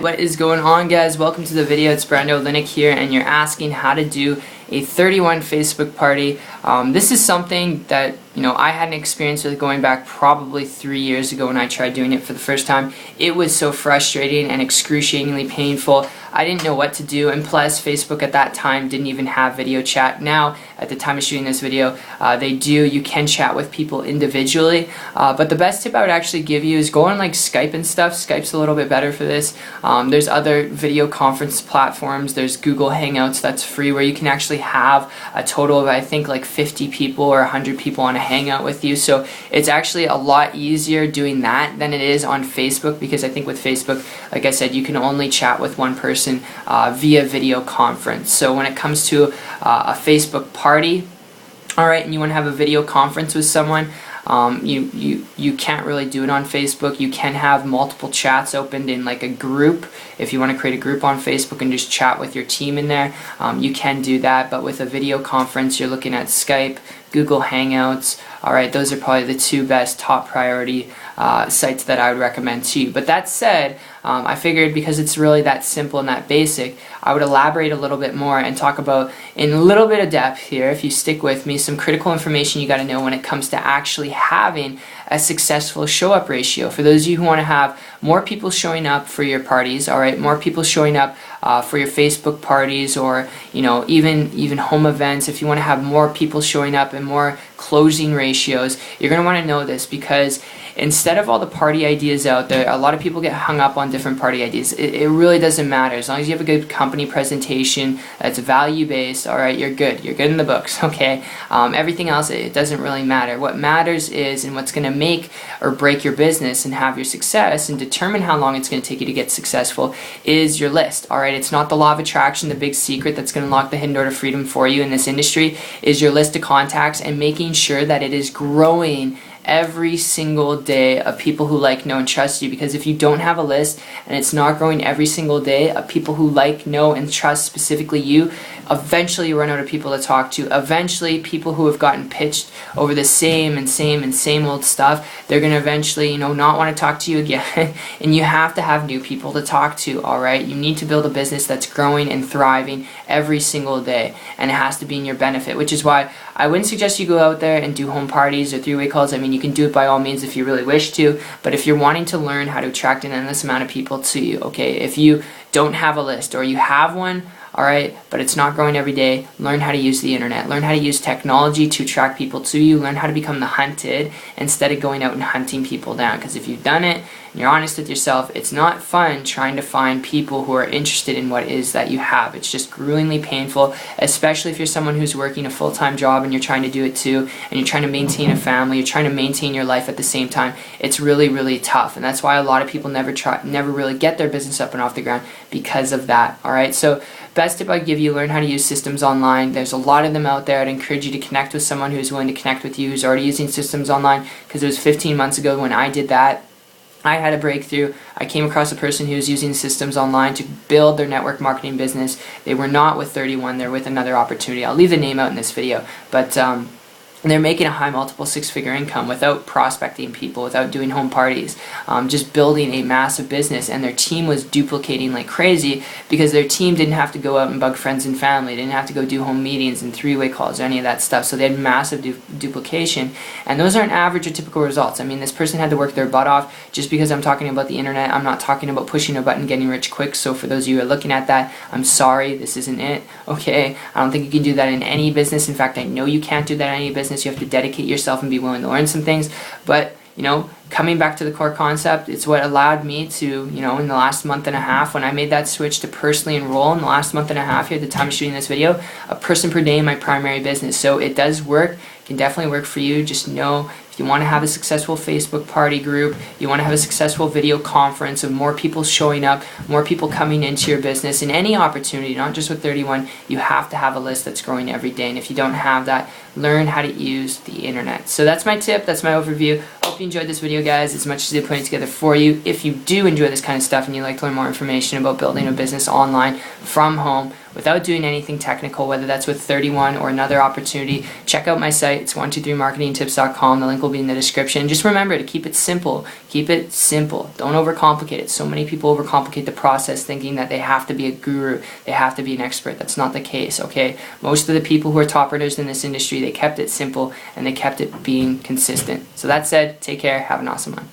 What is going on, guys? Welcome to the video. It's Brando Linick here, and you're asking how to do a 31 Facebook party. This is something that I had an experience with going back probably 3 years ago when I tried doing it for the first time. It was so frustrating and excruciatingly painful. I didn't know what to do, and plus Facebook at that time didn't even have video chat. Now, at the time of shooting this video, they do. You can chat with people individually, but the best tip I would actually give you is go on like Skype and stuff. Skype's a little bit better for this. There's other video conference platforms. There's Google Hangouts that's free, where you can actually have a total of, I think, like 50 people or 100 people on a hangout with you. So it's actually a lot easier doing that than it is on Facebook, because I think with Facebook, like I said, you can only chat with one person via video conference. So when it comes to a Facebook party, alright, and you want to have a video conference with someone, you can't really do it on Facebook. You can have multiple chats opened in like a group. If you want to create a group on Facebook and just chat with your team in there, you can do that. But with a video conference, you're looking at Skype, Google Hangouts. Alright, those are probably the two best top priority sites that I would recommend to you. But that said, I figured because it's really that simple and that basic, I would elaborate a little bit more and talk about, in a little bit of depth here, if you stick with me, some critical information you got to know when it comes to actually having a successful show-up ratio. For those of you who want to have more people showing up for your parties, alright, more people showing up for your Facebook parties, or even home events, if you want to have more people showing up and more closing ratios, you're going to want to know this, because instead of all the party ideas out there, a lot of people get hung up on different party ideas. It really doesn't matter. As long as you have a good company presentation that's value-based, alright, you're good. You're good in the books, okay? Everything else, it doesn't really matter. What matters is, and what's going to make or break your business and have your success and determine how long it's going to take you to get successful, is your list, alright? It's not the law of attraction. The big secret that's going to unlock the hidden door to freedom for you in this industry is your list of contacts, and making sure that it is growing every single day of people who like, know, and trust you. Because if you don't have a list and it's not growing every single day of people who like, know, and trust specifically you, eventually you run out of people to talk to. Eventually, people who have gotten pitched over the same old stuff, they're going to eventually, not want to talk to you again. And you have to have new people to talk to, alright? You need to build a business that's growing and thriving every single day, and it has to be in your benefit, which is why I wouldn't suggest you go out there and do home parties or three-way calls. I mean, you can do it by all means if you really wish to, but if you're wanting to learn how to attract an endless amount of people to you, okay, if you don't have a list, or you have one, alright, but it's not growing every day, learn how to use the internet. Learn how to use technology to attract people to you. Learn how to become the hunted instead of going out and hunting people down. Because if you've done it and you're honest with yourself, it's not fun trying to find people who are interested in what it is that you have. It's just gruelingly painful, especially if you're someone who's working a full-time job and you're trying to do it too, and you're trying to maintain a family, you're trying to maintain your life at the same time. It's really, really tough, and that's why a lot of people never really get their business up and off the ground, because of that. Alright, so best tip I give you, learn how to use systems online. There's a lot of them out there. I'd encourage you to connect with someone who's willing to connect with you, who's already using systems online, because it was 15 months ago when I did that. I had a breakthrough. I came across a person who was using systems online to build their network marketing business. They were not with 31, they're with another opportunity. I'll leave the name out in this video, but they're making a high multiple six-figure income without prospecting people, without doing home parties, just building a massive business. And their team was duplicating like crazy, because their team didn't have to go out and bug friends and family, they didn't have to go do home meetings and three-way calls or any of that stuff. So they had massive duplication, and those aren't average or typical results. I mean, this person had to work their butt off. Just because I'm talking about the internet, I'm not talking about pushing a button, getting rich quick. So for those of you who are looking at that, I'm sorry, this isn't it, okay? I don't think you can do that in any business. In fact, I know you can't do that in any business. You have to dedicate yourself and be willing to learn some things. But coming back to the core concept, it's what allowed me to, in the last month and a half, when I made that switch to personally enroll in the last month and a half here at the time of shooting this video, a person per day in my primary business. So it does work. It can definitely work for you. Just know, if you want to have a successful Facebook party group, you want to have a successful video conference of more people showing up, more people coming into your business, in any opportunity, not just with 31, you have to have a list that's growing every day. And if you don't have that, learn how to use the internet. So that's my tip, that's my overview. Hope you enjoyed this video, guys, as much as I put it together for you. If you do enjoy this kind of stuff and you'd like to learn more information about building a business online from home without doing anything technical, whether that's with 31 or another opportunity. Check out my site. It's 123marketingtips.com. The link will be in the description. Just remember to keep it simple. Keep it simple. Don't overcomplicate it. So many people overcomplicate the process thinking that they have to be a guru. They have to be an expert. That's not the case, okay? Most of the people who are top earners in this industry, they kept it simple and they kept it being consistent. So that said, take care. Have an awesome one.